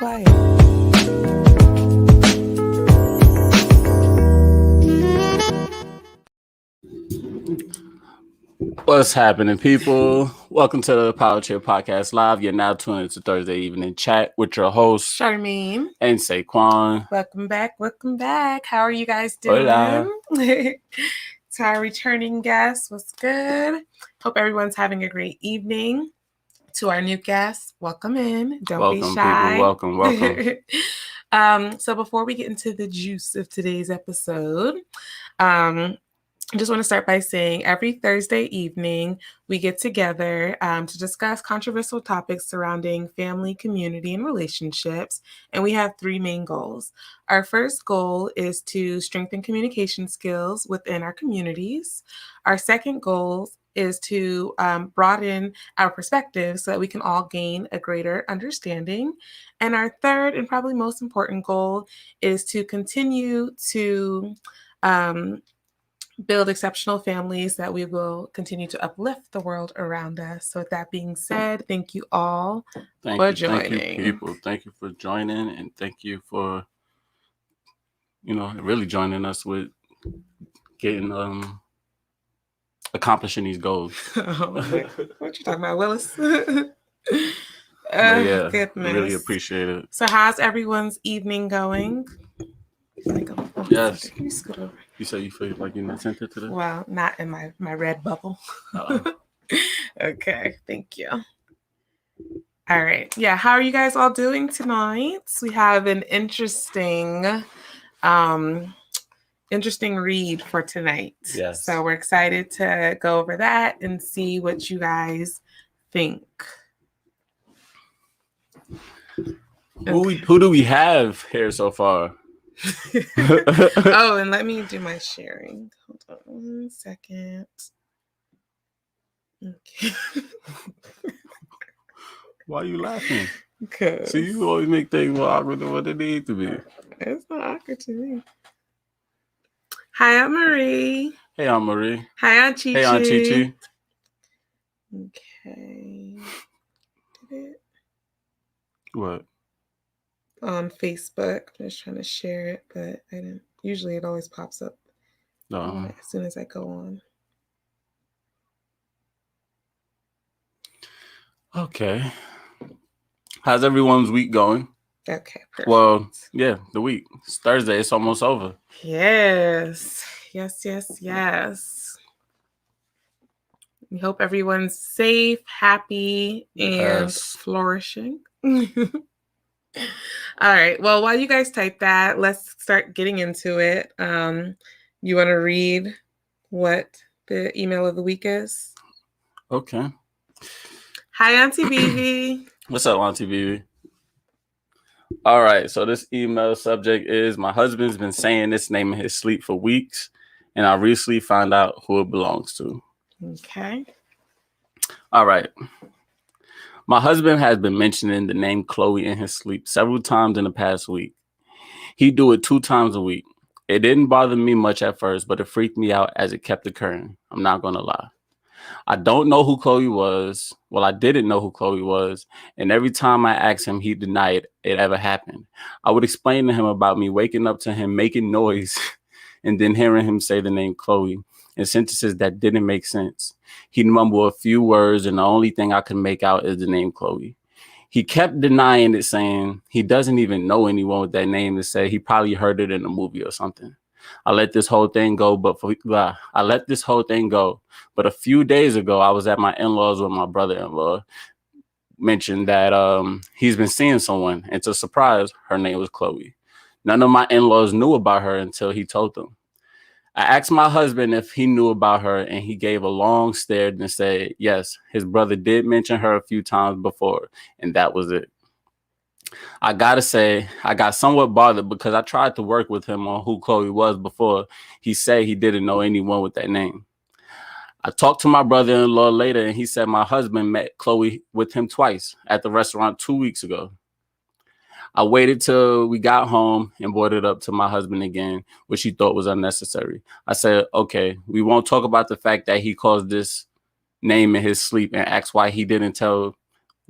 quiet. What's happening, people? Welcome to the Powertrip podcast live. You're now tuned into Thursday evening chat with your host Charmaine. and Saquon. Welcome back. How are you guys doing? Hola. To our returning guests, what's good? Hope everyone's having a great evening. To our new guests, welcome in. Don't be shy. People. Welcome. So before we get into the juice of today's episode, I just want to start by saying every Thursday evening, we get together to discuss controversial topics surrounding family, community, and relationships. And we have three main goals. Our first goal is to strengthen communication skills within our communities. Our second goal is to broaden our perspectives so that we can all gain a greater understanding. And our third and probably most important goal is to continue to build exceptional families that we will continue to uplift the world around us. So with that being said, thank you all for joining. Thank you, people. Thank you for joining, and thank you for, really joining us with getting, accomplishing these goals. What you talking about, Willis? Yeah, goodness. Really appreciate it. So how's everyone's evening going? Yes. Can you scoot over? You say you feel like you're not sensitive to this? Well, not in my red bubble. Okay, thank you. All right. Yeah, how are you guys all doing tonight? We have an interesting read for tonight. Yes. So we're excited to go over that and see what you guys think. Who do we have here so far? Oh, and let me do my sharing. Hold on 1 second. Okay. Why are you laughing? Because See, you always make things more awkward than what they need to be. It's not awkward to me. Hi, Aunt Marie. Hey, Aunt Marie. Hi, Aunt Chi-Chi. Hey, Aunt Chi-Chi. Okay. Did it? What? On Facebook. I'm just trying to share it, but I didn't. Usually it always pops up as soon as I go on. Okay. How's everyone's week going? Okay, perfect. Well, yeah, the week. It's Thursday. It's almost over. Yes. We hope everyone's safe, happy, and flourishing. All right. Well, while you guys type that, let's start getting into it. You want to read what the email of the week is? Okay. Hi, Auntie Vivi. What's up, Auntie Vivi? All right. So this email subject is, my husband's been saying this name in his sleep for weeks, and I recently found out who it belongs to. Okay. All right. My husband has been mentioning the name Chloe in his sleep several times in the past week. He'd do it 2 times a week. It didn't bother me much at first, but it freaked me out as it kept occurring. I'm not going to lie. I don't know who Chloe was. Well, I didn't know who Chloe was. And every time I asked him, he denied it ever happened. I would explain to him about me waking up to him making noise and then hearing him say the name Chloe in sentences that didn't make sense. He'd mumble a few words, and the only thing I could make out is the name Chloe. He kept denying it, saying he doesn't even know anyone with that name, and said he probably heard it in a movie or something. I let this whole thing go, but a few days ago, I was at my in-laws with my brother-in-law, mentioned that he's been seeing someone, and to surprise, her name was Chloe. None of my in-laws knew about her until he told them. I asked my husband if he knew about her, and he gave a long stare and said, yes, his brother did mention her a few times before, and that was it. I gotta say, I got somewhat bothered because I tried to work with him on who Chloe was before he said he didn't know anyone with that name. I talked to my brother-in-law later, and he said my husband met Chloe with him twice at the restaurant 2 weeks ago. I waited till we got home and brought it up to my husband again, which he thought was unnecessary. I said, okay, we won't talk about the fact that he calls this name in his sleep, and asked why he didn't tell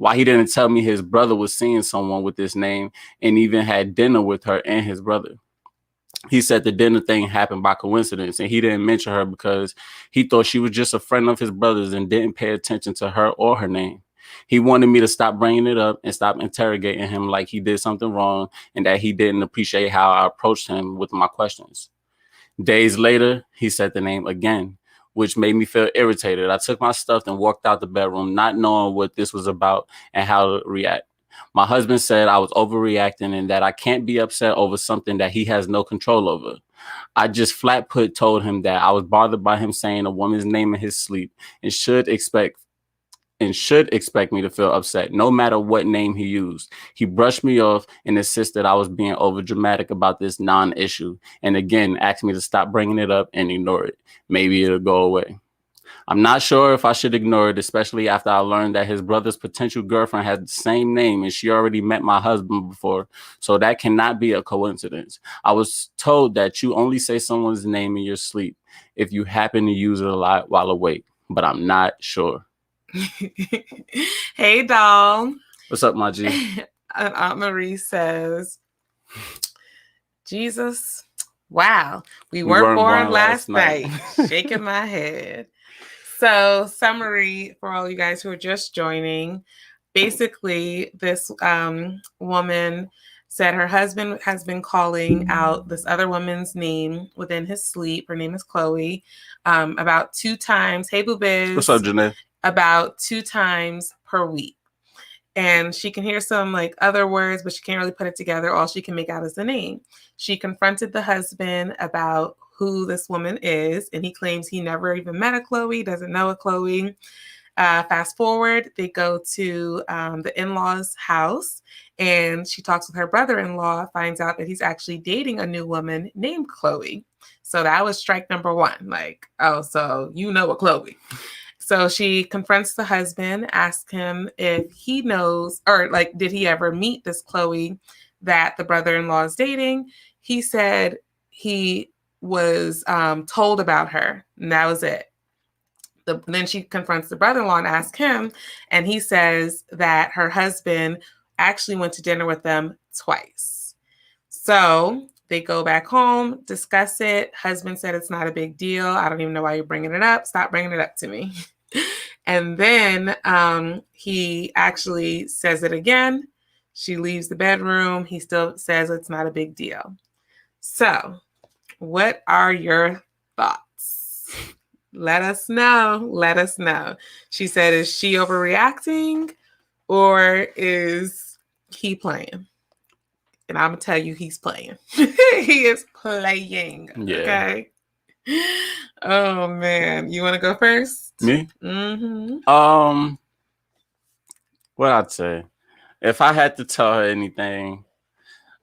Why he didn't tell me his brother was seeing someone with this name and even had dinner with her and his brother. He said the dinner thing happened by coincidence, and he didn't mention her because he thought she was just a friend of his brother's and didn't pay attention to her or her name. He wanted me to stop bringing it up and stop interrogating him like he did something wrong and that he didn't appreciate how I approached him with my questions. Days later, he said the name again, which made me feel irritated. I took my stuff and walked out the bedroom, not knowing what this was about and how to react. My husband said I was overreacting and that I can't be upset over something that he has no control over. I just flat put told him that I was bothered by him saying a woman's name in his sleep and should expect me to feel upset no matter what name he used. He brushed me off and insisted I was being over dramatic about this non-issue, and again asked me to stop bringing it up and ignore it. Maybe it'll go away. I'm not sure if I should ignore it, especially after I learned that his brother's potential girlfriend has the same name and she already met my husband before, so that cannot be a coincidence. I was told that you only say someone's name in your sleep if you happen to use it a lot while awake, but I'm not sure. Hey, doll. What's up, my G? And Aunt Marie says, Jesus, wow, we weren't born last night. Shaking my head. So, summary for all you guys who are just joining. Basically, this woman said her husband has been calling out this other woman's name within his sleep. Her name is Chloe. About 2 times. Hey, Boo Biz. What's up, Janae? About 2 times per week. And she can hear some like other words, but she can't really put it together. All she can make out is the name. She confronted the husband about who this woman is, and he claims he never even met a Chloe, doesn't know a Chloe. Fast forward, they go to the in-laws' house, and she talks with her brother-in-law, finds out that he's actually dating a new woman named Chloe. So that was strike number 1. Like, oh, so you know a Chloe. So she confronts the husband, asks him if he knows, or like, did he ever meet this Chloe that the brother-in-law is dating? He said he was told about her, and that was it. Then she confronts the brother-in-law and asks him, and he says that her husband actually went to dinner with them twice. So they go back home, discuss it. Husband said it's not a big deal. I don't even know why you're bringing it up. Stop bringing it up to me. And then he actually says it again. She leaves the bedroom. He still says it's not a big deal. So what are your thoughts? Let us know. Let us know. She said, is she overreacting or is he playing? And I'm going to tell you he's playing. He is playing. Yeah. Okay. Oh, man. You want to go first? Me? Mm-hmm. What I'd say, if I had to tell her anything,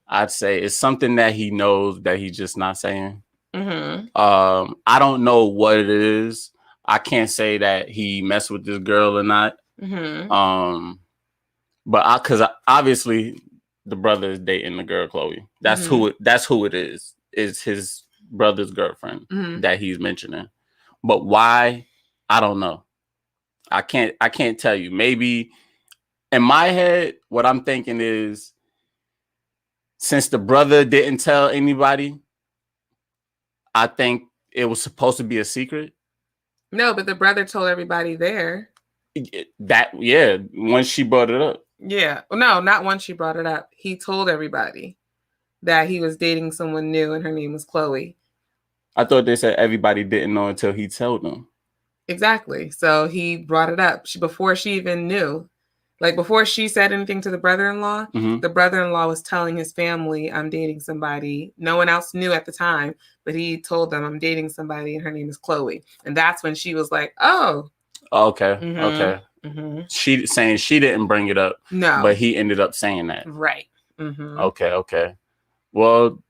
I'd say it's something that he knows that he's just not saying. Mm-hmm. I don't know what it is. I can't say that he messed with this girl or not. Mm-hmm. But because obviously the brother is dating the girl Chloe. That's who it is. Is his brother's girlfriend that he's mentioning. But why? I don't know. I can't tell you. Maybe in my head, what I'm thinking is, since the brother didn't tell anybody, I think it was supposed to be a secret. No, but the brother told everybody there. Once she brought it up. Yeah. No, not once she brought it up. He told everybody that he was dating someone new and her name was Chloe. I thought they said everybody didn't know until he told them. Exactly. So he brought it up before she even knew. Like, before she said anything to the brother-in-law, the brother-in-law was telling his family, I'm dating somebody. No one else knew at the time, but he told them, I'm dating somebody and her name is Chloe. And that's when she was like, oh. Okay. Mm-hmm. Okay. Mm-hmm. She saying she didn't bring it up. No. But he ended up saying that. Right. Mm-hmm. Okay. Well,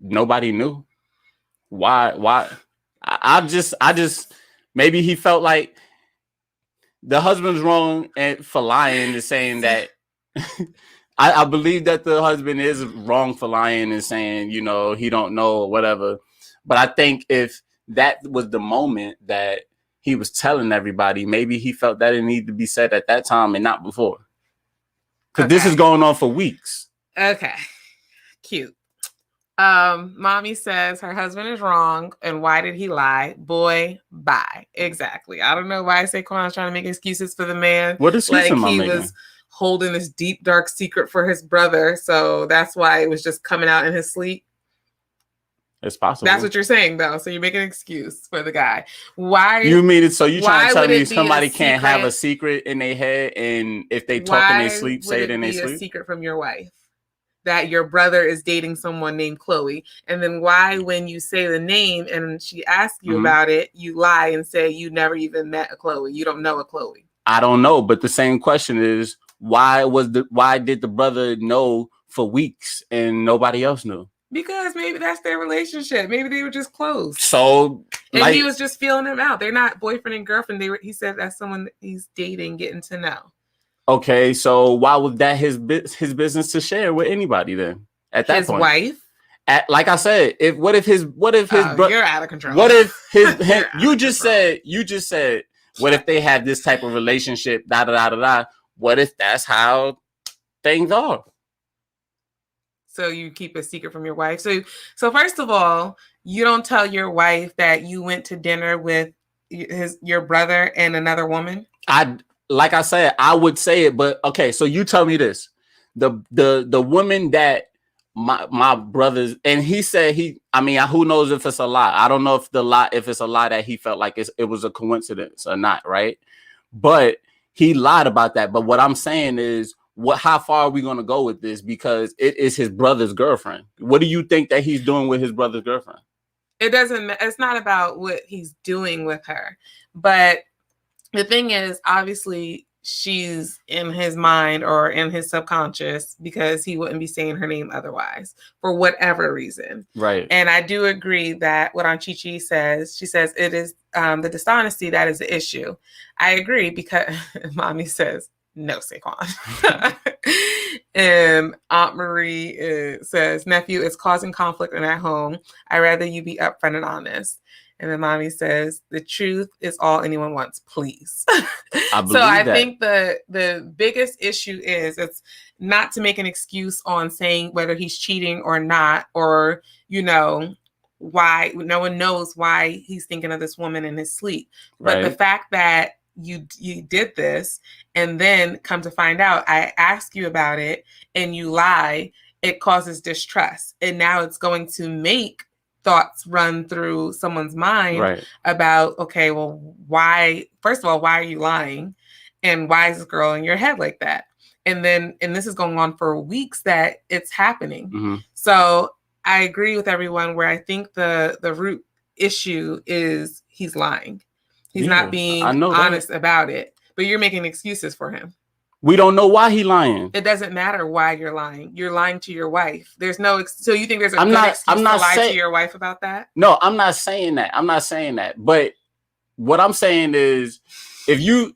nobody knew. Why? I just maybe he felt like the husband's wrong for lying and saying that. I believe that the husband is wrong for lying and saying, he don't know or whatever. But I think if that was the moment that he was telling everybody. Maybe he felt that it needed to be said at that time and not before. Because this is going on for weeks. Okay. Cute. Mommy says her husband is wrong, and why did he lie? Boy, bye. Exactly. I don't know why Saquon's trying to make excuses for the man. What excuse am I he making? Was holding this deep, dark secret for his brother, so that's why it was just coming out in his sleep. It's possible. That's what you're saying, though. So you make an excuse for the guy. Why? You mean it? So you trying to tell me somebody can't have a secret in their head, and if they talk in their sleep, say it in their sleep? A secret from your wife that your brother is dating someone named Chloe, and then why, when you say the name and she asks you about it, you lie and say you never even met a Chloe. You don't know a Chloe. I don't know, but the same question is why did the brother know for weeks and nobody else knew? Because maybe that's their relationship. Maybe they were just close. So, and he was just feeling them out. They're not boyfriend and girlfriend. He said that's someone he's dating, getting to know. Okay, so why was that his business to share with anybody then? At that point, his wife. Like I said, what if his brother? You're out of control. What if his you just said what if they have this type of relationship? Da da da da da. What if that's how things are? So you keep a secret from your wife. So first of all, you don't tell your wife that you went to dinner with your brother and another woman. Like I said, I would say it, but okay. So you tell me this: the woman that my brothers, and he said who knows if it's a lie? I don't know if it's a lie that he felt like it was a coincidence or not, right? But he lied about that. But what I'm saying is, how far are we going to go with this? Because it is his brother's girlfriend. What do you think that he's doing with his brother's girlfriend? It's not about what he's doing with her, but the thing is, obviously, she's in his mind or in his subconscious because he wouldn't be saying her name otherwise for whatever reason. Right. And I do agree that what Aunt Chi says, she says it is the dishonesty that is the issue. I agree because Mommy says, no, Saquon. And Aunt Marie says, nephew, it's causing conflict in our home. I'd rather you be upfront and honest. And then Mommy says, the truth is all anyone wants, please. I think the biggest issue is it's not to make an excuse on saying whether he's cheating or not, or, why no one knows why he's thinking of this woman in his sleep. Right. But the fact that you did this and then come to find out, I asked you about it and you lie, it causes distrust. And now it's going to make thoughts run through someone's mind about, okay, well, first of all, why are you lying? And why is this girl in your head like that? And this is going on for weeks that it's happening. Mm-hmm. So I agree with everyone where I think the root issue is he's lying. He's not being honest about it, but you're making excuses for him. We don't know why he's lying. It doesn't matter why you're lying. You're lying to your wife. There's no. So you think there's a good excuse to lie to your wife about that? No, I'm not saying that. But what I'm saying is, okay,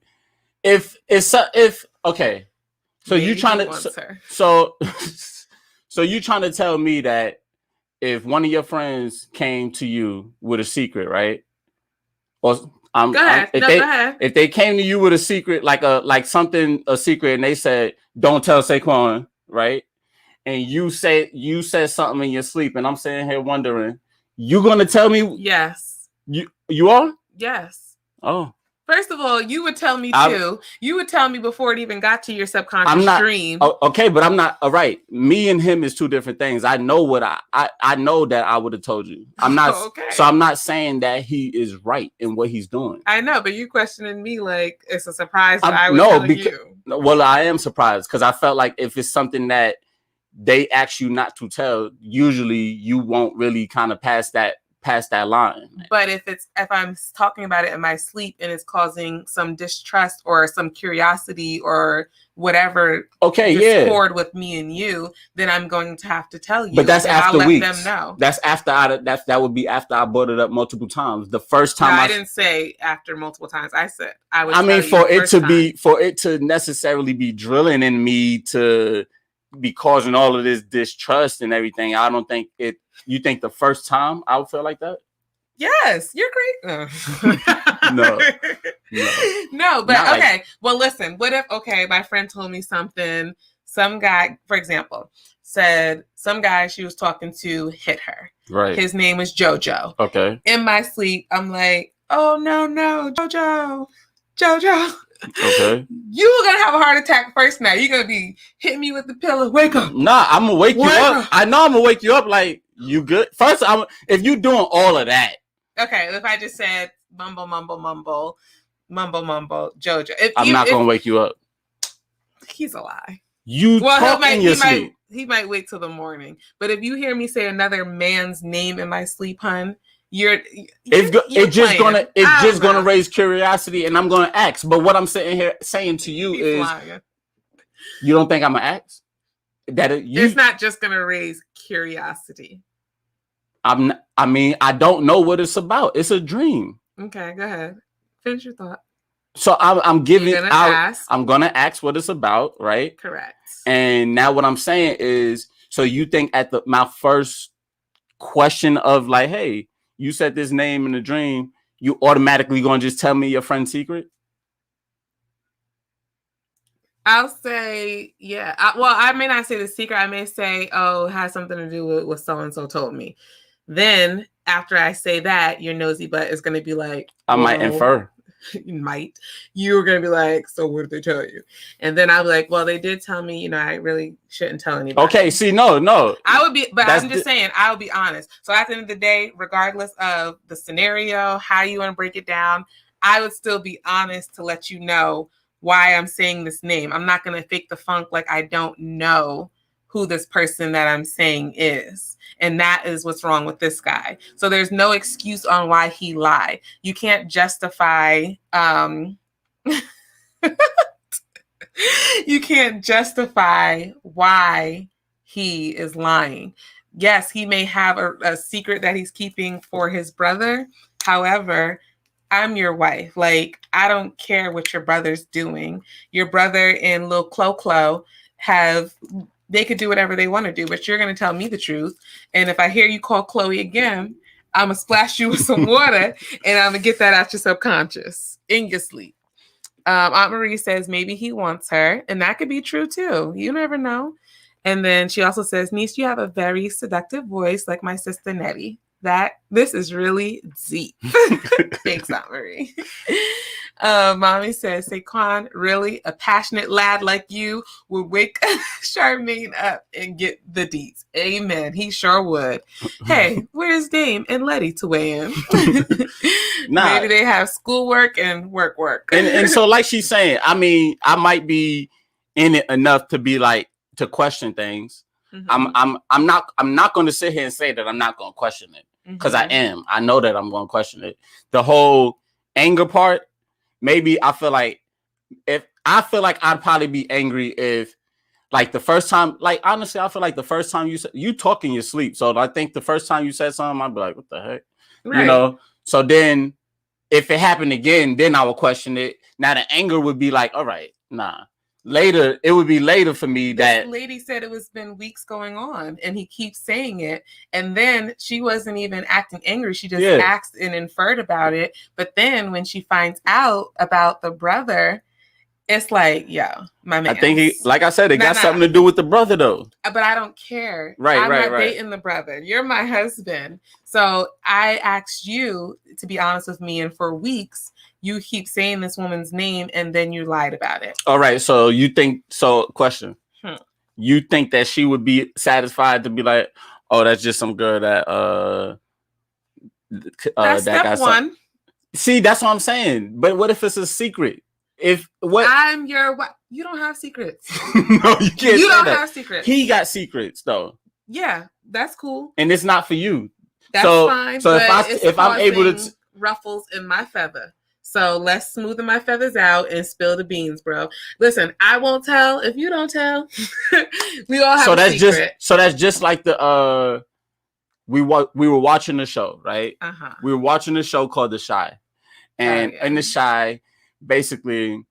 so you trying to so you trying to tell me that if one of your friends came to you with a secret, right? Or go ahead. If they came to you with a secret, a secret, and they said, "Don't tell Saquon," right? And you said something in your sleep, and I'm sitting here wondering, you gonna tell me? Yes. You are? Yes. Oh. First of all, you would tell me too. You would tell me before it even got to your subconscious dream. Okay, but I'm not. All right, me and him is two different things. I know what I know that I would have told you. I'm not. Okay. So I'm not saying that he is right in what he's doing. I know, but you questioning me like it's a surprise that I would tell you. Well, I am surprised because I felt like if it's something that they ask you not to tell, usually you won't really kind of pass that line. But if I'm talking about it in my sleep and it's causing some distrust or some curiosity or whatever discord with me and you, then I'm going to have to tell you. But that's after weeks. Let them know. That's after that would be after I brought it up multiple times. The first time I didn't say after multiple times. I said I would. For it to necessarily be drilling in me to be causing all of this distrust and everything, I don't think it. You think the first time I would feel like that? Yes, you're great. No. No, but Not okay. like, Well, listen, what if, okay, my friend told me something, some guy, for example, said some guy she was talking to hit her. right. His name was JoJo. Okay. In my sleep, I'm like, oh, no, JoJo. Okay. You were gonna have a heart attack first night. You're gonna be hitting me with the pillow. Wake up. Nah, I'm gonna wake you up. up. I know I'm gonna wake you up. Like, you good? First, if you doing all of that. Okay, if I just said mumble, JoJo. I'm not gonna wake you up. He's a lie. You talk in your sleep. He might wait till the morning. But if you hear me say another man's name in my sleep, hun, it's just gonna raise curiosity, and I'm gonna ask. But what I'm sitting here saying to you is, lying. You don't think I'm gonna ask? It's not just gonna raise curiosity. I don't know what it's about. It's a dream. Okay, go ahead. Finish your thought. So I'm gonna ask what it's about, right? Correct. And now what I'm saying is, so you think at my first question of like, hey, you said this name in a dream, you automatically gonna just tell me your friend's secret? I'll say, yeah. I may not say the secret. I may say, oh, it has something to do with what so-and-so told me. Then after I say that, your nosy butt is going to be like, I might infer. You're going to be like, so what did they tell you? And then I'll be like, well, they did tell me, I really shouldn't tell anybody. Okay, see, no. I would be, but I'm just saying, I would be honest. So at the end of the day, regardless of the scenario, how you want to break it down, I would still be honest to let you know why I'm saying this name. I'm not going to fake the funk like I don't know who this person that I'm saying is. And that is what's wrong with this guy. So there's no excuse on why he lied. You can't justify, you can't justify why he is lying. Yes, he may have a secret that he's keeping for his brother. However, I'm your wife. Like, I don't care what your brother's doing. Your brother and Lil Clo they could do whatever they want to do, but you're going to tell me the truth. And if I hear you call Chloe again, I'm going to splash you with some water and I'm going to get that out your subconscious in your sleep. Aunt Marie says maybe he wants her, and that could be true too. You never know. And then she also says, niece, you have a very seductive voice like my sister Nettie. This is really deep. Thanks, Aunt Marie. Mommy says, Saquon, really? A passionate lad like you would wake Charmaine up and get the deets. Amen. He sure would. Hey, where's Dame and Letty to weigh in? Maybe they have schoolwork and work. And so, like she's saying, I might be in it enough to be like, to question things. Mm-hmm. I'm not going to sit here and say that I'm not going to question it, because mm-hmm. I know that I'm going to question it. The whole anger part, maybe I feel like I'd probably be angry if, like, the first time, like, honestly, I feel like the first time you talk in your sleep. So I think the first time you said something, I'd be like, what the heck? Right. So then if it happened again, then I would question it. Now the anger would be like, all right, nah. Later, it would be later for me that this lady said it was been weeks going on, and he keeps saying it. And then she wasn't even acting angry. She just asked and inferred about it. But then when she finds out about the brother, it's like, yo, my man. I think like I said, it got something to do with the brother, though. But I don't care. I'm not dating the brother. You're my husband. So I asked you to be honest with me, and for weeks, you keep saying this woman's name and then you lied about it. All right. So question. You think that she would be satisfied to be like, oh, that's just some girl that that's step one. See, that's what I'm saying. But what if it's a secret? I'm your wife. You don't have secrets. No, you can't. You don't have secrets. He got secrets though. Yeah, that's cool. And it's not for you. That's fine. So if I'm able to ruffles in my feather. So let's smoothen my feathers out and spill the beans, bro. Listen, I won't tell if you don't tell. We all have a secret. That's just like the we were watching the show, right? Uh-huh. We were watching a show called The Chi. And in The Chi, basically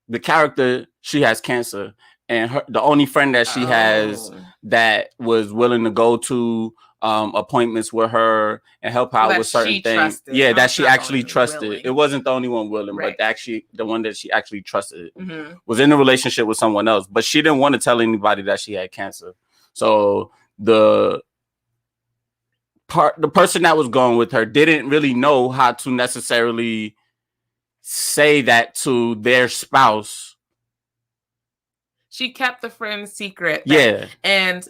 the character, she has cancer, and the only friend that she has Oh. that was willing to go to appointments with her and help out That with certain she things. trusted. Yeah, No, that it's she not the actually only one trusted. willing. It wasn't the only one willing, Right. but the one that she actually trusted Mm-hmm. was in a relationship with someone else. But she didn't want to tell anybody that she had cancer. So the person that was going with her didn't really know how to necessarily say that to their spouse. She kept the friend's secret. Yeah.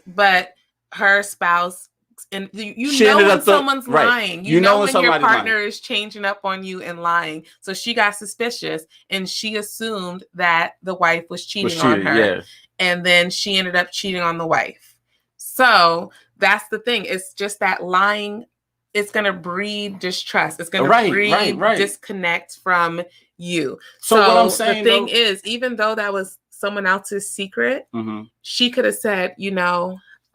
But her spouse, and She ended when up someone's right. lying. You know when your somebody's partner lying. is changing up on you and lying. So she got suspicious and she assumed that the wife was cheating on her. Yeah. And then she ended up cheating on the wife. So that's the thing. It's just that lying. It's going to breed distrust. It's going to breed disconnect from you. So what I'm saying, the thing is, even though that was someone else's secret, she could have said,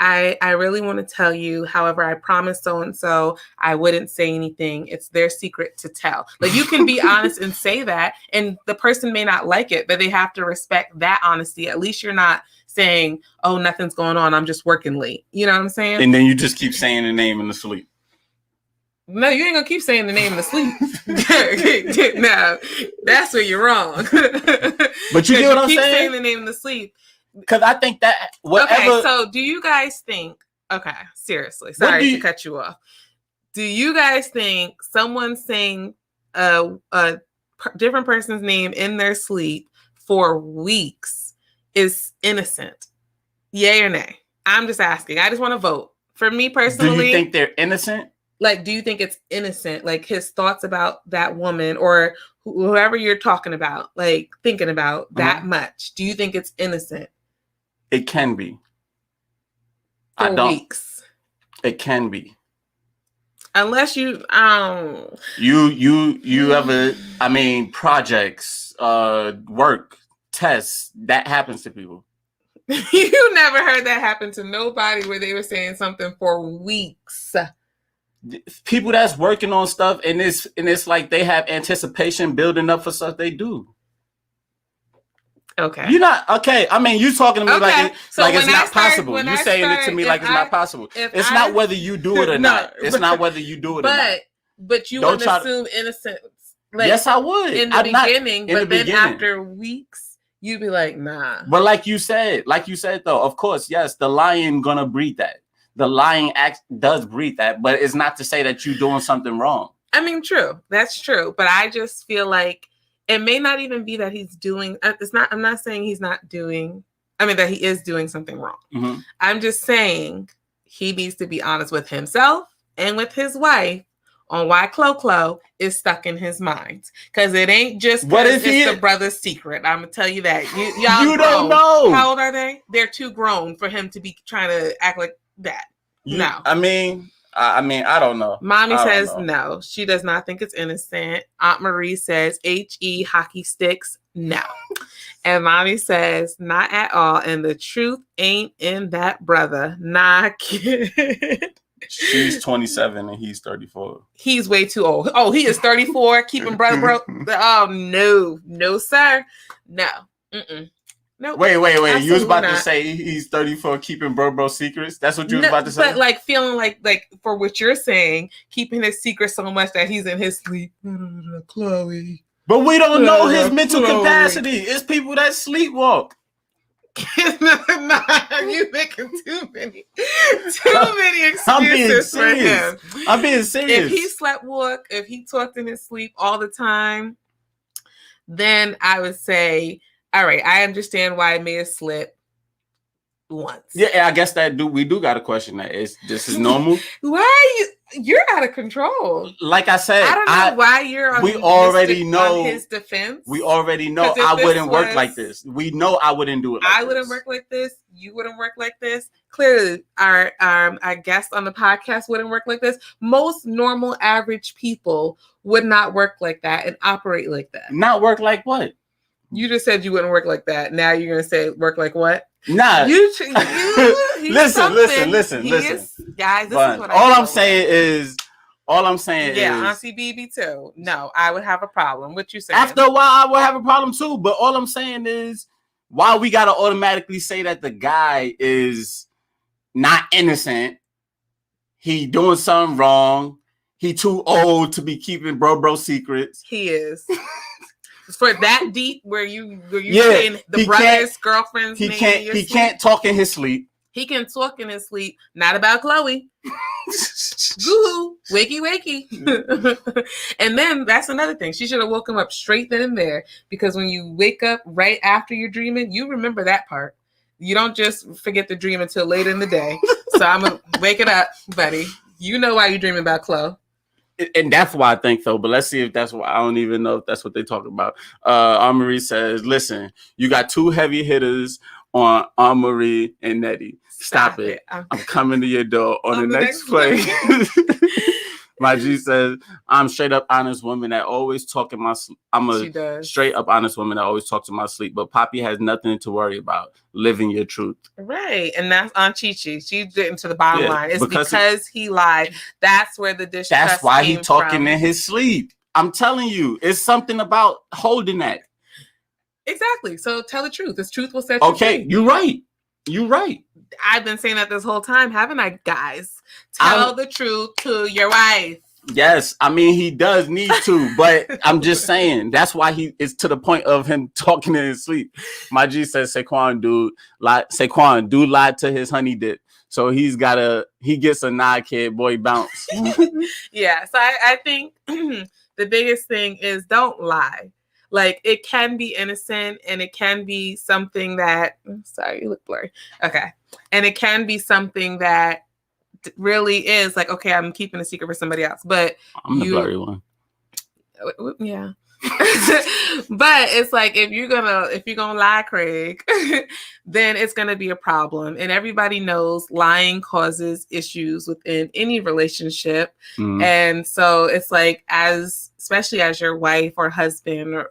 I really want to tell you. However, I promised so-and-so I wouldn't say anything. It's their secret to tell. Like, you can be honest and say that, and the person may not like it, but they have to respect that honesty. At least you're not saying, oh, nothing's going on, I'm just working late. You know what I'm saying? And then you just keep saying the name in the sleep. No, you ain't gonna keep saying the name in the sleep. No, that's where you're wrong. But you get what I'm keep saying? Saying the name in the sleep. Because I think that whatever. Okay, so do you guys think? Okay, seriously, sorry to cut you off. Do you guys think someone saying a different person's name in their sleep for weeks is innocent? Yay or nay? I'm just asking. I just want to vote. For me personally, do you think they're innocent? Like, do you think it's innocent? Like, his thoughts about that woman or whoever you're talking about, like thinking about that much. Do you think it's innocent? It can be. For weeks. It can be. Unless you you ever, I mean, projects, work, tests, that happens to people. You never heard that happen to nobody where they were saying something for weeks. People that's working on stuff and it's like they have anticipation building up for stuff they do. Okay. You're not okay. I mean, you talking to me like it's not possible. You saying it to me like it's not possible. It's not whether you do it or not. It's not whether you do it or not. But you wouldn't assume innocence. Like, yes, I would in the beginning. But then after weeks, you'd be like, nah. But like you said though, of course, yes, the lying gonna breed that. The lying act does breed that, but it's not to say that you're doing something wrong. I mean, true. That's true. But I just feel like it may not even be that he's doing. I'm not saying he's not doing. I mean, that he is doing something wrong. Mm-hmm. I'm just saying he needs to be honest with himself and with his wife on why Clo is stuck in his mind. Because it ain't just because it's the brother's secret. I'm going to tell you that. Y'all you don't know. How old are they? They're too grown for him to be trying to act like that. No. I mean, I don't know. Mommy says no. She does not think it's innocent. Aunt Marie says HE hockey sticks. No. And Mommy says not at all. And the truth ain't in that brother. Nah, kid. She's 27 and he's 34. He's way too old. Oh, he is 34. Keeping brother broke. Oh, no, sir. No. Mm-mm. Nope. Wait. You was about to say he's 34 keeping bro secrets? That's what you was about to say? But like feeling like for what you're saying, keeping his secret so much that he's in his sleep. Chloe. But we don't know his mental capacity. It's people that sleepwalk. You making too many excuses for him. I'm being serious. If he sleepwalk, if he talked in his sleep all the time, then I would say, all right, I understand why it may have slipped once. Yeah, I guess we do got to question that. This is normal. Why you're out of control? Like I said, I don't know why you're on his defense. We already know I wouldn't work like this. We know I wouldn't do it like this. I wouldn't work like this. You wouldn't work like this. Clearly, our guest on the podcast wouldn't work like this. Most normal, average people would not work like that and operate like that. Not work like what? You just said you wouldn't work like that. Now you're gonna say work like what? Nah. Listen. Guys, this is what all I'm saying is. Yeah, Auntie BB too. No, I would have a problem. What you saying? After a while, I would have a problem too. But all I'm saying is, Why we gotta automatically say that the guy is not innocent? He doing something wrong. He too old to be keeping bro secrets. He is. For that deep, where you saying the brother's girlfriend's name. He can't talk in his sleep. He can talk in his sleep. Not about Chloe. Goo, wakey. And then that's another thing. She should have woke him up straight then and there, because when you wake up right after you're dreaming, you remember that part. You don't just forget the dream until later in the day. So I'm gonna wake it up, buddy. You know why you're dreaming about Chloe. And that's why I think so. But let's see if that's why. I don't even know if that's what they talk about. Marie says, listen, you got two heavy hitters on Marie and Nettie. Stop it. I'm coming to your door on the next play. My G says, I'm straight up honest woman that always talk in my sleep. I'm a straight up honest woman that always talks in my sleep. But Poppy has nothing to worry about. Living your truth. Right. And that's on Chi-Chi. She's getting to the bottom line. It's because he lied. That's where the distrust came from. That's why he's talking in his sleep. I'm telling you, it's something about holding that. Exactly. So tell the truth. This truth will set you free. Okay, you're right. You're right. I've been saying that this whole time, haven't I, guys? Tell the truth to your wife. Yes, I mean, he does need to, but I'm just saying that's why it's to the point of him talking in his sleep. My G says Saquon dude lied to his honey dip. So he gets a nod, kid, boy, bounce. Yeah, so I think the biggest thing is don't lie. Like, it can be innocent, and it can be something that, sorry, you look blurry. Okay. And it can be something that really is like, okay, I'm keeping a secret for somebody else, but I'm the blurry one. Yeah. But it's like, if you're gonna lie, Craig, then it's gonna be a problem. And everybody knows lying causes issues within any relationship. And so it's like, especially as your wife or husband, or,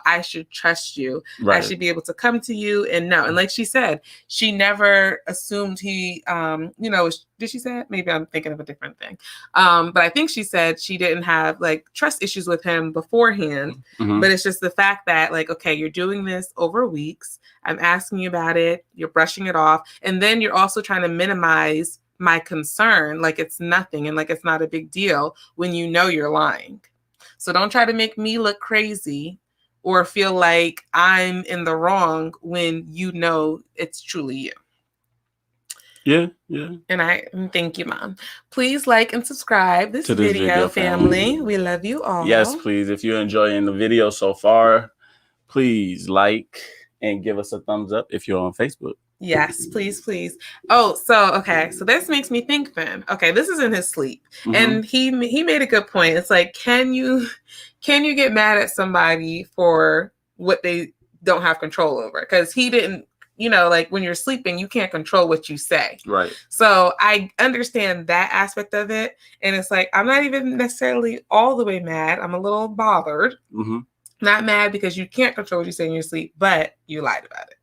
I should trust you. Right. I should be able to come to you and know. And like she said, she never assumed he, did she say it? Maybe I'm thinking of a different thing. But I think she said she didn't have like trust issues with him beforehand. But it's just the fact that, like, okay, you're doing this over weeks. I'm asking you about it. You're brushing it off. And then you're also trying to minimize my concern, like it's nothing and like it's not a big deal, when you know you're lying. So don't try to make me look crazy or feel like I'm in the wrong when you know it's truly you. Yeah. And I thank you, Mom. Please like and subscribe this video, family. We love you all. Yes, please. If you're enjoying the video so far, please like and give us a thumbs up if you're on Facebook. Yes, please. Oh, so this makes me think then. Okay, this is in his sleep. And he made a good point. It's like, can you get mad at somebody for what they don't have control over? Because he didn't, like, when you're sleeping, you can't control what you say. Right. So I understand that aspect of it. And it's like, I'm not even necessarily all the way mad. I'm a little bothered. Not mad because you can't control what you say in your sleep, but you lied about it.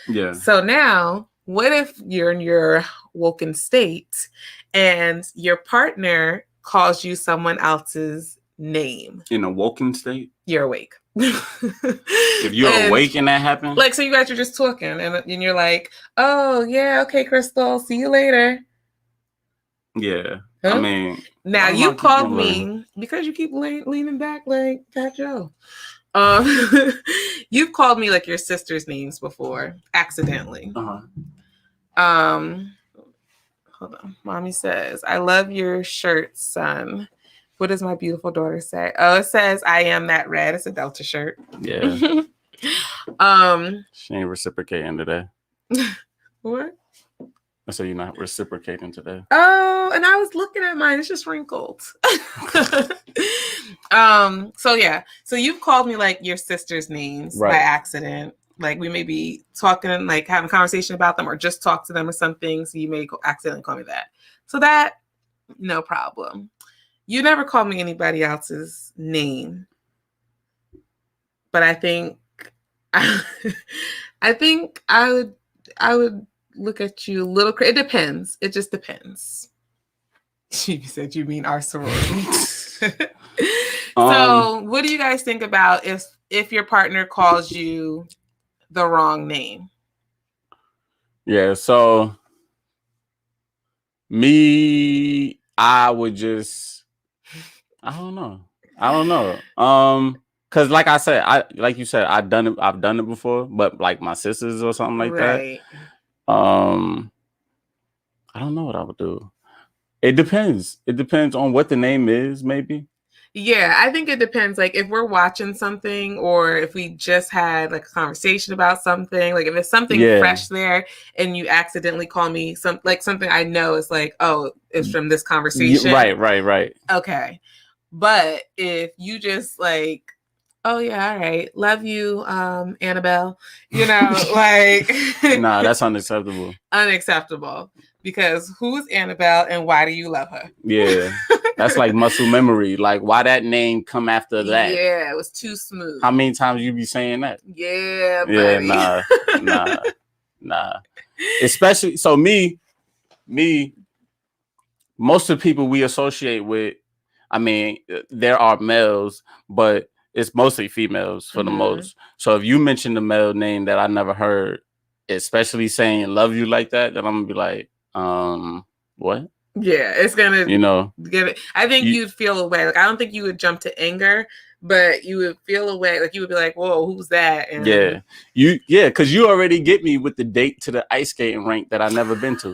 Yeah. So now, what if you're in your woken state and your partner calls you someone else's name? In a woken state? You're awake. If you're awake and that happens? Like, so you guys are just talking and you're like, oh, yeah, okay, Crystal, see you later. Yeah. Huh? I mean. Now, you called me because you keep leaning back like Fat Joe. You've called me like your sister's names before, accidentally. Hold on. Mommy says, I love your shirt, son. What does my beautiful daughter say? Oh, it says, I am that red. It's a Delta shirt. Yeah. She ain't reciprocating today. What? I said you're not reciprocating today. Oh, and I was looking at mine. It's just wrinkled. So yeah. So you've called me like your sister's names by accident. Like, we may be talking, like having a conversation about them, or just talk to them or something. So you may accidentally call me that. So that, no problem. You never called me anybody else's name. But I think I would look at you a little crazy. It depends. It just depends. She said, you mean our sorority. So what do you guys think about if your partner calls you the wrong name? Yeah, so me, I would just, I don't know. Cause like I said, like you said, I've done it before, but like my sisters or something like that. Right. I don't know what I would do. It depends. It depends on what the name is, maybe. Yeah, I think it depends. Like if we're watching something or if we just had like a conversation about something, like if there's something fresh there and you accidentally call me something I know is like, oh, it's from this conversation. Right. Okay. But if you just like, oh yeah, all right, love you, Annabelle, like nah, that's unacceptable. Unacceptable. Because who's Annabelle and why do you love her? Yeah. That's like muscle memory. Like, why that name come after that? Yeah, it was too smooth. How many times you be saying that? Yeah, buddy. Yeah, nah. Especially, so me, most of the people we associate with, I mean, there are males, but it's mostly females for the most. So if you mention the male name that I never heard, especially saying love you like that, then I'm gonna be like, what? Yeah, it's gonna, give it. I think you'd feel away. Like I don't think you would jump to anger, but you would feel away. Like you would be like, "Whoa, who's that?" And because you already get me with the date to the ice skating rink that I never been to.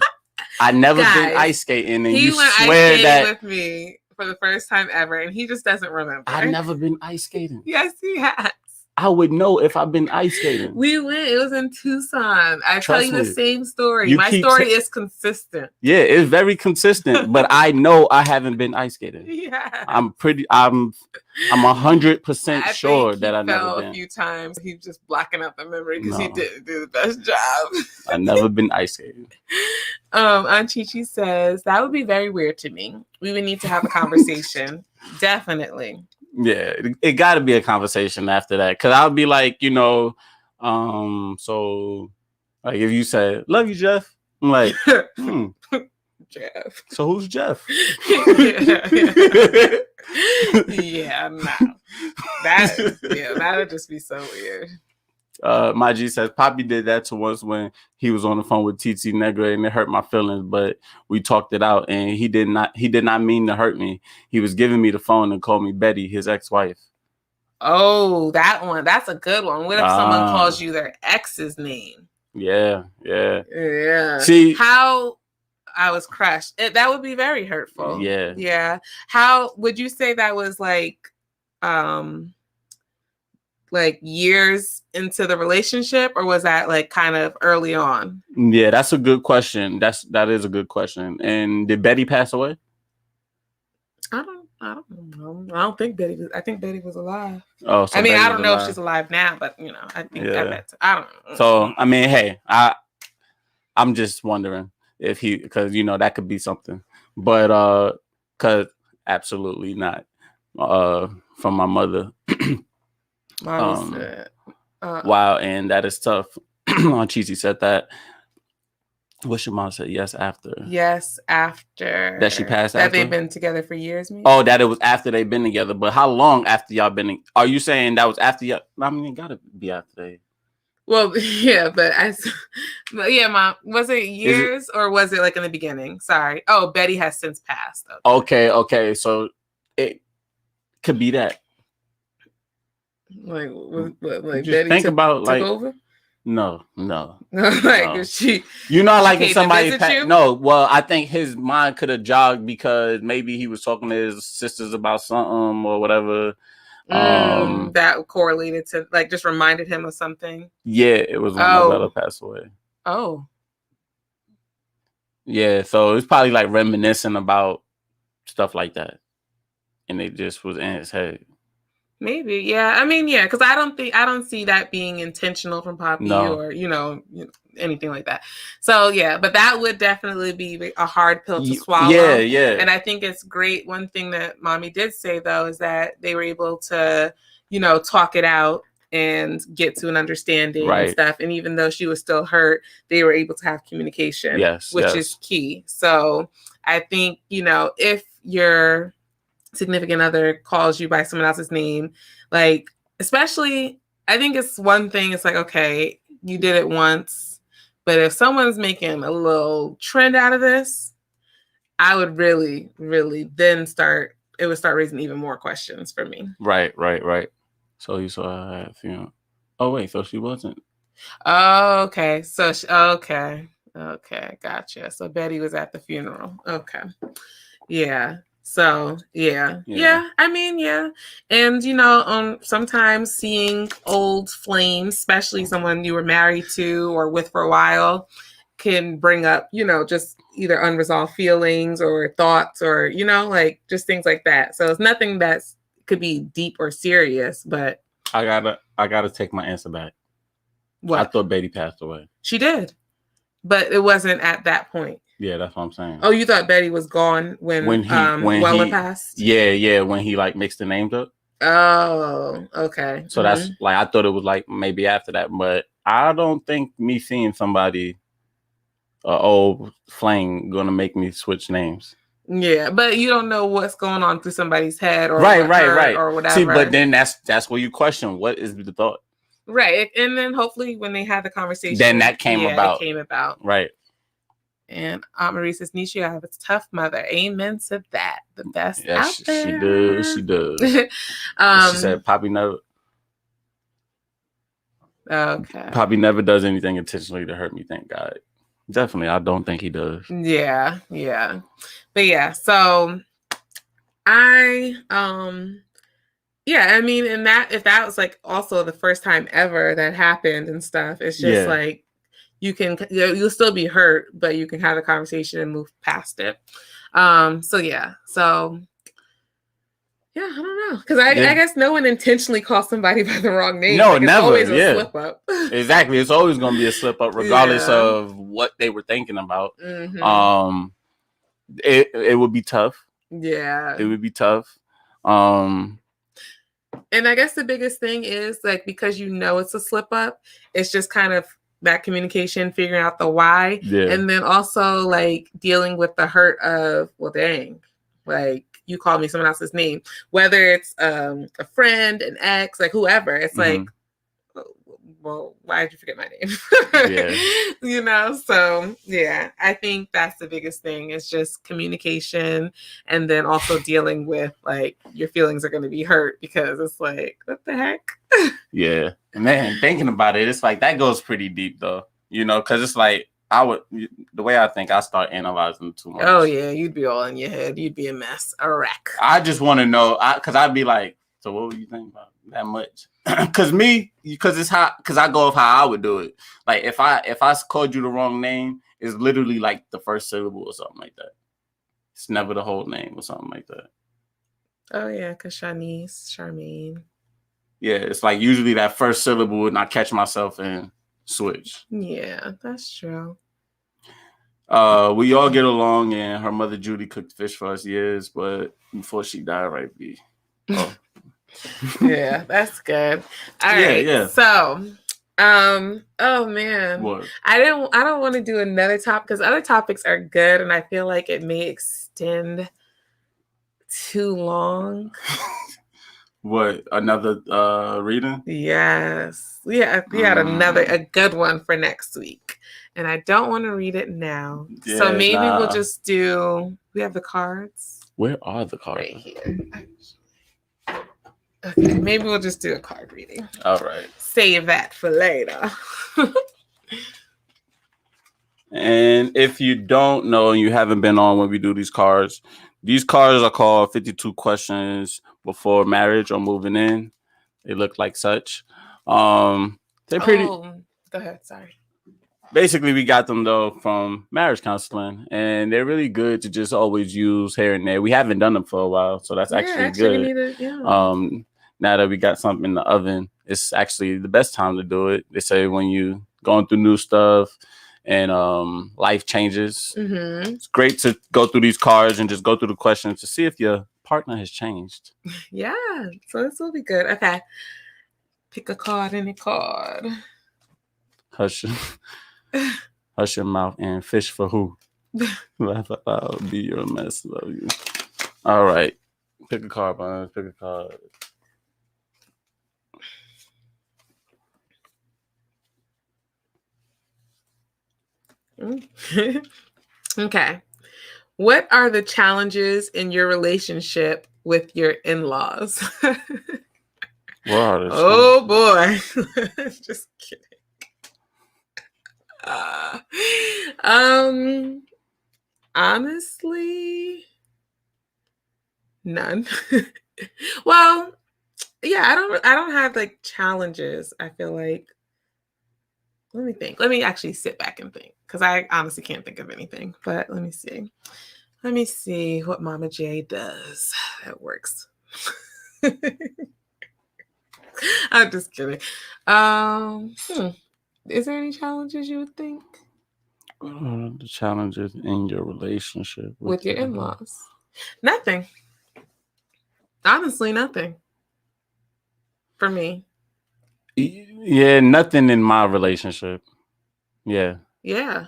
I never been ice skating, and you went swear ice that with me for the first time ever, and he just doesn't remember. I never been ice skating. Yes, he has. I would know if I've been ice skating. We went. It was in Tucson. I tell you the same story. My story is consistent. Yeah, it's very consistent. But I know I haven't been ice skating. Yeah, I'm 100% sure that I never been. A few times. He's just blocking out the memory because he didn't do the best job. I never been ice skating. Aunt Chichi says that would be very weird to me. We would need to have a conversation. Definitely. Yeah, it got to be a conversation after that, because I'll be like, so like if you say love you, Jeff, I'm like, Jeff. So who's Jeff? Yeah, no, that would just be so weird. My G says Poppy did that to us when he was on the phone with TT Negra, and it hurt my feelings, but we talked it out, and he did not mean to hurt me. He was giving me the phone and called me Betty, his ex-wife. Oh, that one. That's a good one. What if someone calls you their ex's name? Yeah. See how I was crushed. That would be very hurtful. Yeah. How would you say that was like years into the relationship, or was that like kind of early on? Yeah, that's a good question. That is a good question. And did Betty pass away? I don't know. I don't think Betty was. I think Betty was alive. Oh, so I mean, I don't know if she's alive now, but I think I don't know. So I mean, hey, I'm just wondering if because that could be something, but because absolutely not. From my mother. Mommy said, wow, and that is tough. Aunt Cheesy said that. What's your mom said? Yes, after. That she passed. That they've been together for years. Maybe? Oh, that it was after they've been together. But how long after y'all been? Are you saying that was after y'all? I mean, it gotta be after they. Well, yeah, but Mom, was it years or was it like in the beginning? Sorry. Oh, Betty has since passed. Okay. So it could be that. Like Betty think about took over? No. Like no. She like if somebody no, well, I think his mind could have jogged because maybe he was talking to his sisters about something or whatever. That correlated to like just reminded him of something. Yeah, it was when my brother passed away. Oh. Yeah, so it's probably like reminiscing about stuff like that. And it just was in his head. Maybe, yeah. I mean, yeah, because I don't see that being intentional from Poppy or anything like that. So yeah, but that would definitely be a hard pill to swallow. Yeah. And I think it's great. One thing that Mommy did say though is that they were able to, talk it out and get to an understanding and stuff. And even though she was still hurt, they were able to have communication, which is key. So I think if you're significant other calls you by someone else's name, like especially I think it's one thing, it's like, okay, you did it once. But if someone's making a little trend out of this, I would really, really then start. It would start raising even more questions for me. Right. So you saw her at funeral. Oh wait, so she wasn't. Oh, okay. So okay, gotcha. So Betty was at the funeral. Okay, yeah. So yeah. I mean, yeah, and sometimes seeing old flames, especially someone you were married to or with for a while, can bring up, just either unresolved feelings or thoughts or, like just things like that. So it's nothing that's could be deep or serious, but I gotta take my answer back. what? I thought Betty passed away. She did, but it wasn't at that point. Yeah, that's what I'm saying. Oh, you thought Betty was gone when Weller passed? Yeah, when he like mixed the names up. Oh, okay. So that's like I thought it was like maybe after that, but I don't think me seeing somebody old flame gonna make me switch names. Yeah, but you don't know what's going on through somebody's head or right or whatever. See, but then that's where you question what is the thought. Right, and then hopefully when they had the conversation, then that came about. It came about. Right. And Aunt Marie says, Nisha, you have a tough mother. Amen to that. The best out there. She does. She said, Poppy never. Okay. Poppy never does anything intentionally to hurt me, thank God. Definitely, I don't think he does. Yeah. But yeah, so I I mean, and that if that was like also the first time ever that happened and stuff, it's just like you'll still be hurt, but you can have a conversation and move past it. So yeah, I don't know, because I guess no one intentionally calls somebody by the wrong name. No, like, it's never. Always a slip up. Exactly, it's always going to be a slip up, regardless of what they were thinking about. Mm-hmm. It would be tough. Yeah, it would be tough. And I guess the biggest thing is like because it's a slip up, it's just kind of that communication, figuring out the why, and then also like dealing with the hurt of, well, dang, like you called me someone else's name, whether it's a friend, an ex, like whoever. It's like, well, why did you forget my name? So yeah, I think that's the biggest thing. It's just communication, and then also dealing with like your feelings are going to be hurt because it's like, what the heck? Yeah, man, thinking about it, it's like that goes pretty deep though, because it's like the way I think, I start analyzing too much. Oh yeah, you'd be all in your head. You'd be a mess, a wreck. I just want to know, because I'd be like, so what would you think about that much? Because I go off how I would do it. Like if I called you the wrong name, it's literally like the first syllable or something like that. It's never the whole name or something like that. Oh yeah, because Charmaine. Yeah, it's like usually that first syllable and I catch myself and switch. Yeah, that's true. We all get along, and her mother Judy cooked fish for us years, but before she died, right, B. Oh. Yeah, that's good. All right. Yeah. So, oh man, what? I don't want to do another topic because other topics are good, and I feel like it may extend too long. What, another reading? Yes. Yeah, we had a good one for next week. And I don't want to read it now. Yeah, so maybe we'll just we have the cards. Where are the cards? Right here. Okay, maybe we'll just do a card reading. All right. Save that for later. And if you don't know and you haven't been on when we do these cards are called 52 questions before marriage or moving in. They look like such. They're pretty. Go ahead. Sorry. Basically, we got them though from marriage counseling, and they're really good to just always use here and there. We haven't done them for a while, so that's actually good. Now that we got something in the oven, it's actually the best time to do it. They say when you going through new stuff and life changes, it's great to go through these cards and just go through the questions to see if your partner has changed. Yeah, so this will be good. Okay, pick a card, any card. Hush your mouth and fish for who? Laugh out loud, be your mess, love you. All right, pick a card, man. Pick a card. Okay. What are the challenges in your relationship with your in-laws? Oh boy. Just kidding. Uh, um honestly, none. Well, yeah, I don't have like challenges. I feel like, let me think. Let me actually sit back and think, because I honestly can't think of anything. But let me see. Let me see what Mama J does that works. I'm just kidding. Is there any challenges you would think The challenges in your relationship with your in-laws? Nothing. Honestly, nothing for me. Yeah, nothing in my relationship. Yeah. Yeah.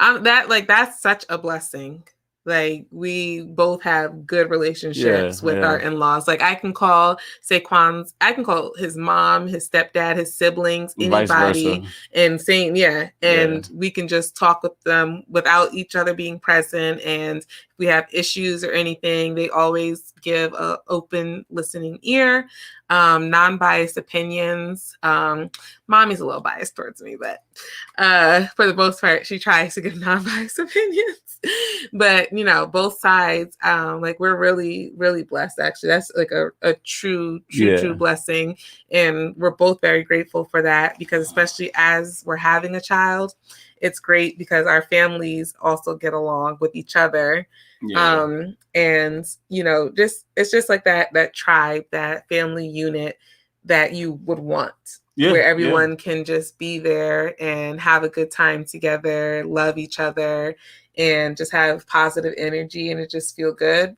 That's such a blessing. Like, we both have good relationships with our in-laws. Like, I can call his mom, his stepdad, his siblings, anybody, and saying, and we can just talk with them without each other being present. And if we have issues or anything, they always give an open listening ear, non-biased opinions. Mommy's a little biased towards me, but for the most part, she tries to give non-biased opinions. But both sides, like, we're really, really blessed. Actually, that's like a true blessing, and we're both very grateful for that, because especially as we're having a child, it's great because our families also get along with each other. And it's just like that tribe, that family unit that you would want, where everyone can just be there and have a good time together, love each other, and just have positive energy, and it just feel good.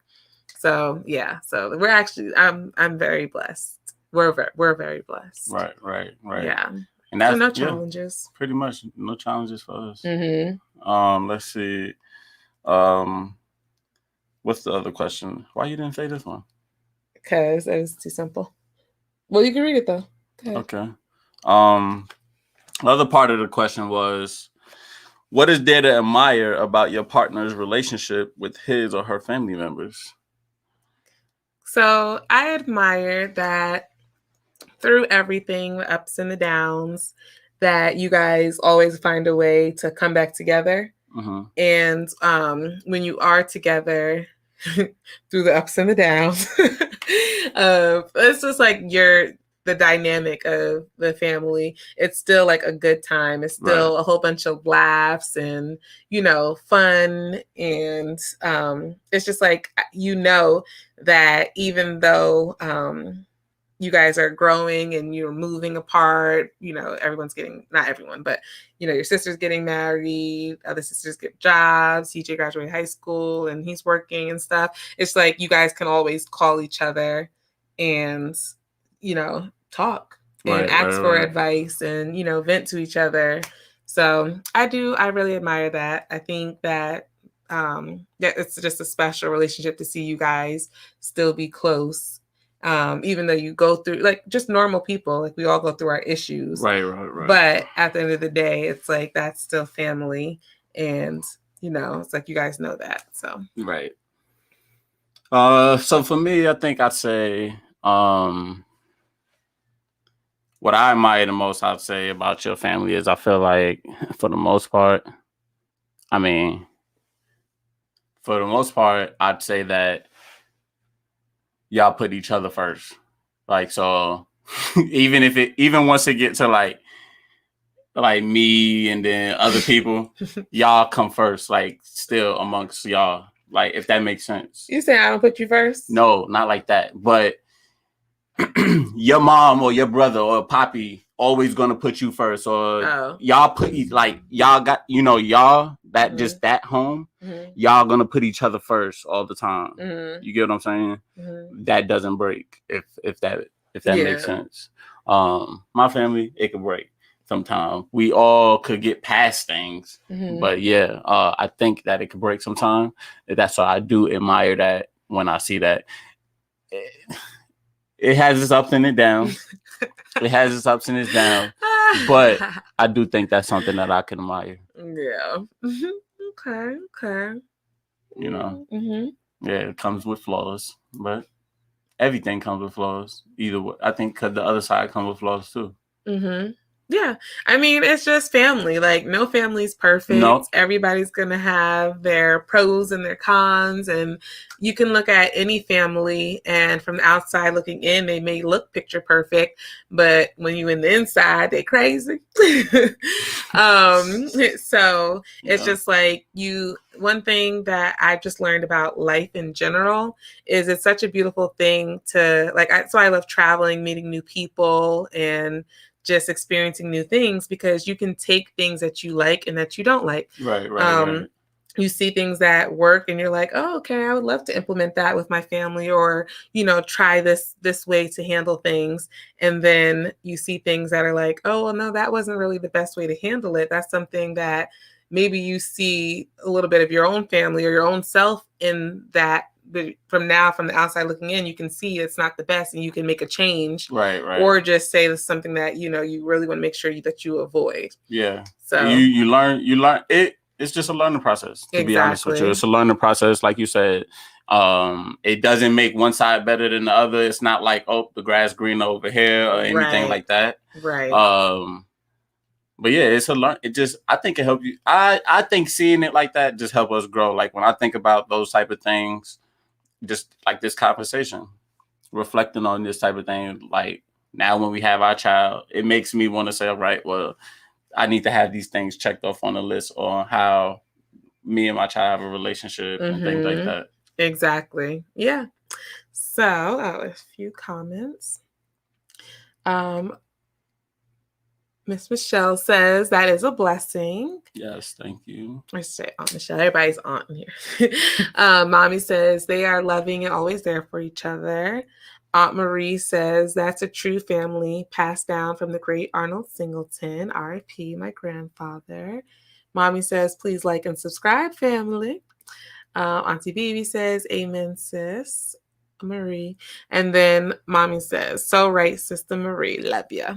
So so we're actually, I'm very blessed. We're very blessed. Right. Yeah. And that's no challenges. Pretty much no challenges for us. Mm-hmm. Let's see. What's the other question? Why you didn't say this one? Because it was too simple. Well, you can read it though. Okay. The other part of the question was, what is there to admire about your partner's relationship with his or her family members? So I admire that through everything, the ups and the downs, that you guys always find a way to come back together. Mm-hmm. And when you are together through the ups and the downs, it's just like the dynamic of the family. It's still like a good time. It's still a whole bunch of laughs and, fun. And it's just like, that even though you guys are growing and you're moving apart, everyone's getting, not everyone, but your sister's getting married, other sisters get jobs, CJ graduated high school and he's working and stuff. It's like you guys can always call each other and talk and ask for advice and vent to each other. So I really admire that. I think that it's just a special relationship to see you guys still be close. Even though you go through, like, just normal people, like, we all go through our issues. Right. But at the end of the day, it's like, that's still family. And, it's like, you guys know that. So. Right. So for me, I think I'd say, what I admire the most, I'd say, about your family is I feel like, for the most part, I'd say that y'all put each other first. Like, so even once it get to like me and then other people, y'all come first, like, still amongst y'all. Like, if that makes sense. You say I don't put you first? No, not like that. But your mom or your brother or poppy always gonna put you first, or y'all put, like, y'all got, y'all that just that home, y'all gonna put each other first all the time. You get what I'm saying? That doesn't break if that makes sense. My family, it could break sometimes. We all could get past things, but I think that it could break sometimes. That's why I do admire that when I see that. It has its ups and its downs. It has its ups and its downs. but I do think that's something that I can admire. Yeah. Okay. Okay. You know, Mm-hmm. yeah, it comes with flaws, but everything comes with flaws. Either way, I think because the other side comes with flaws too. Mm-hmm. Yeah. I mean, it's just family. Like, no family's perfect. No, Everybody's going to have their pros and their cons. And you can look at any family, and from the outside looking in, they may look picture perfect. But when you in the inside, they crazy. So it's yeah, just like one thing that I've just learned about life in general is it's such a beautiful thing to like, so I love traveling, meeting new people, and just experiencing new things, because you can take things that you like and that you don't like. right. You see things that work and you're like, oh, okay, I would love to implement that with my family, or try this way to handle things. And then you see things that are like, oh, well, no, that wasn't really the best way to handle it. That's something that maybe you see a little bit of your own family or your own self in that. But from the outside looking in, you can see it's not the best, and you can make a change, Right. or just say this is something that you really want to make sure that you avoid. Yeah. So you learn it. It's just a learning process. To be honest with you, exactly. it's a learning process. Like you said, it doesn't make one side better than the other. It's not like, oh, the grass green over here or anything like that. Right. But yeah, it's a learn. It just, I think it helps you. I think seeing it like that just help us grow. Like when I think about those type of things, just like this conversation, reflecting on this type of thing, like now when we have our child, it makes me want to say, all right, well, I need to have these things checked off on the list on how me and my child have a relationship and things like that. Exactly. Yeah. So, a few comments. Miss Michelle says that is a blessing. Yes, thank you. I say Aunt Michelle. Everybody's aunt in here. Mommy says they are loving and always there for each other. Aunt Marie says that's a true family passed down from the great Arnold Singleton, R.I.P. my grandfather. Mommy says please like and subscribe, family. Auntie Bibi says amen, sis. Marie. And then Mommy says, so right, Sister Marie, love ya.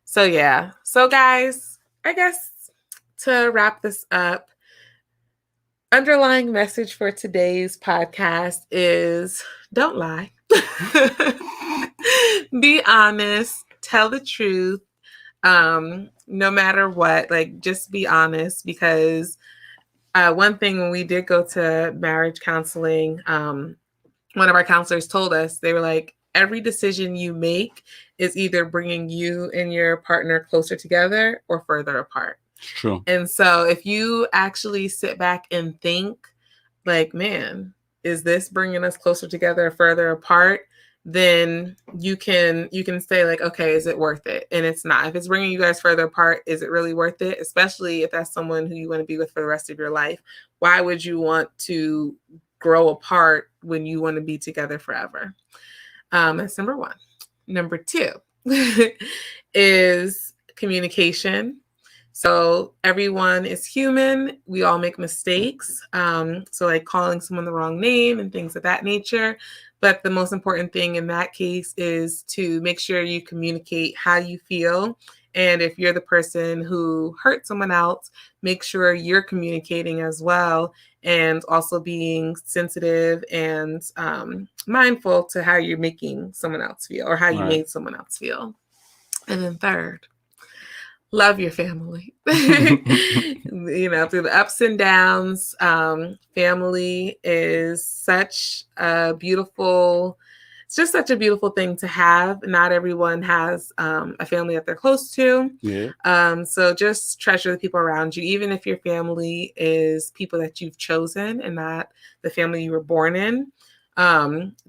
So yeah. So guys, I guess to wrap this up, underlying message for today's podcast is don't lie. Be honest, tell the truth. No matter what, like just be honest, because one thing when we did go to marriage counseling, one of our counselors told us, they were like, every decision you make is either bringing you and your partner closer together or further apart. True. And so if you actually sit back and think like, man, is this bringing us closer together or further apart? Then you can say like, okay, is it worth it? And it's not. If it's bringing you guys further apart, is it really worth it? Especially if that's someone who you want to be with for the rest of your life. Why would you want to grow apart when you want to be together forever? That's number one. Number two is communication. So everyone is human. We all make mistakes. So like calling someone the wrong name and things of that nature. But the most important thing in that case is to make sure you communicate how you feel. And if you're the person who hurt someone else, make sure you're communicating as well, and also being sensitive and mindful to how you're making someone else feel or how you made someone else feel. And then third, love your family. Through the ups and downs, family is such a beautiful, it's just such a beautiful thing to have. Not everyone has a family that they're close to. Yeah. So just treasure the people around you, even if your family is people that you've chosen and not the family you were born in.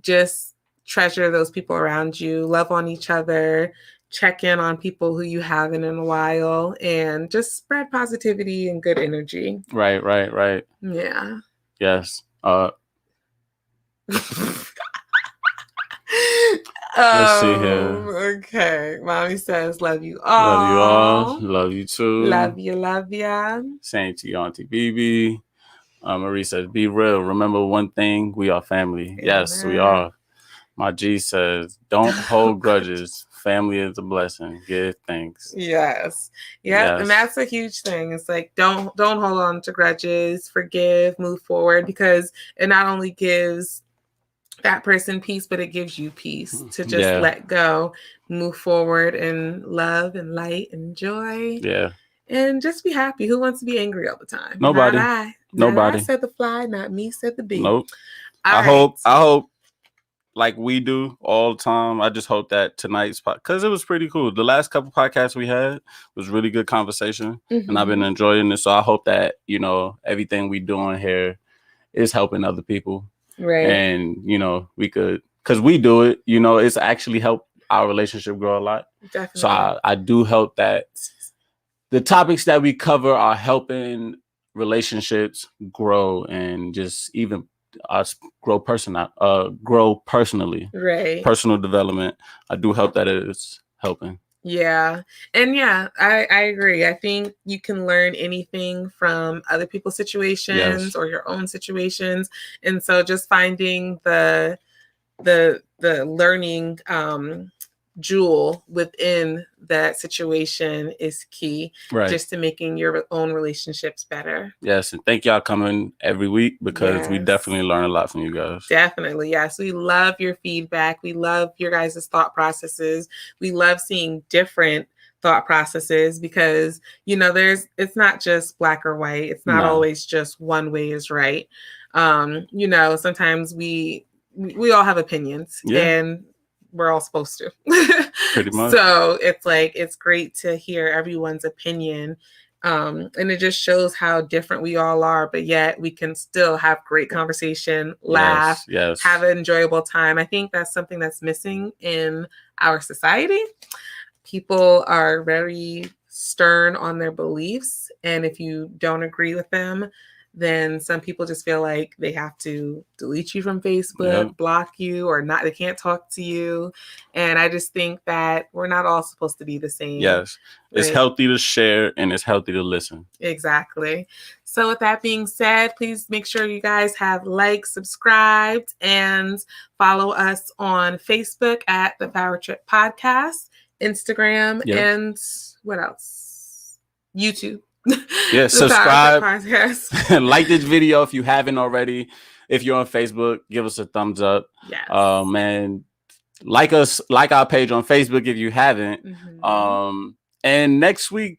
Just treasure those people around you, love on each other, check in on people who you haven't in a while, and just spread positivity and good energy. Right. Yeah. Yes. Let's see here. Okay. Mommy says, love you all. Love you all. Love you too. Love you. Love ya. Same to you, Auntie Bibi. Marie says, be real. Remember one thing, we are family. Amen. Yes, we are. My G says, don't hold grudges. family is a blessing. Give thanks. Yes. Yeah. Yes. And that's a huge thing. It's like don't hold on to grudges, forgive, move forward, because it not only gives that person peace, but it gives you peace to just Yeah. let go, move forward in love and light and joy. Yeah. And just be happy. Who wants to be angry all the time? Nobody. Not I. Nobody. Not I, said the fly, not me, said the bee. Nope. All I right. hope like we do all the time. I just hope that tonight's because it was pretty cool. The last couple podcasts we had was really good conversation, and I've been enjoying it. So I hope that, you know, everything we doing here is helping other people. Right. And, you know, we could, because we do it, you know, it's actually helped our relationship grow a lot. Definitely. So I do hope that the topics that we cover are helping relationships grow and just even us grow personally. Right. Personal development. I do hope that it is helping. Yeah. And yeah, I agree. I think you can learn anything from other people's situations or your own situations. And so just finding the learning jewel within that situation is key, right? Just to making your own relationships better. Yes, and thank y'all coming every week because we definitely learn a lot from you guys. Definitely, yes. We love your feedback. We love your guys' thought processes. We love seeing different thought processes because, you know, it's not just black or white. It's not always just one way is right. You know, sometimes we all have opinions and we're all supposed to. Pretty much. So it's like, it's great to hear everyone's opinion. And it just shows how different we all are, but yet we can still have great conversation, laugh, have an enjoyable time. I think that's something that's missing in our society. People are very stern on their beliefs. And if you don't agree with them, then some people just feel like they have to delete you from Facebook, block you, or not, they can't talk to you. And I just think that we're not all supposed to be the same. Yes. It's healthy to share and it's healthy to listen. Exactly. So with that being said, please make sure you guys have liked, subscribed, and follow us on Facebook at the Powertrip Podcast, Instagram, and what else? YouTube. Yeah, subscribe, like this video if you haven't already. If you're on Facebook, give us a thumbs up. Yes. Man, like us, like our page on Facebook if you haven't. And next week,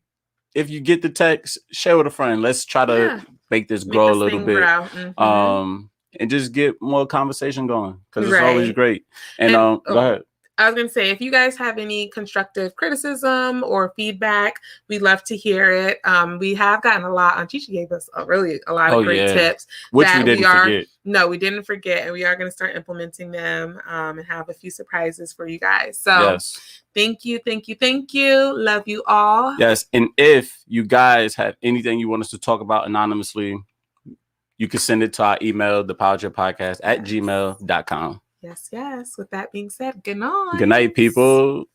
if you get the text, share with a friend. Let's try to make this grow a little bit. And just get more conversation going because it's always great. And go ahead. I was going to say, if you guys have any constructive criticism or feedback, we'd love to hear it. We have gotten a lot on. Chichi gave us a lot of great tips. Which we didn't forget. No, we didn't forget. And we are going to start implementing them and have a few surprises for you guys. So thank you. Love you all. Yes. And if you guys have anything you want us to talk about anonymously, you can send it to our email, thepowertrippodcast@gmail.com. Yes. With that being said, good night. Good night, people.